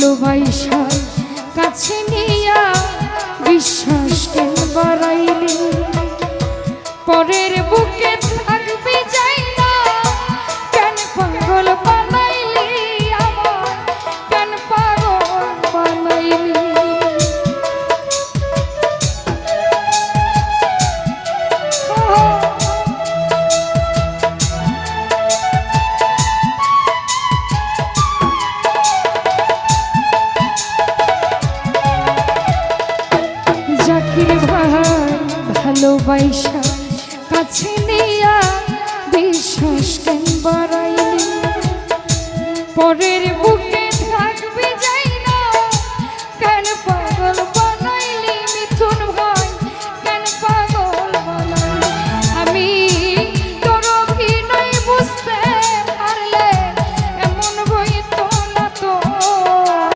ভালোবাসা কাছে নিয়া বিশ্বাস কেন বাড়াইলি পরের বুকে থাকবি যাই না কেন পাগল বানাইলি আমার কেন পাগল বানাইলি জাকির ভাই ভালোবাসা কাছে নিয়া বিশ্বাস কেন বাড়াইলি পরের বুক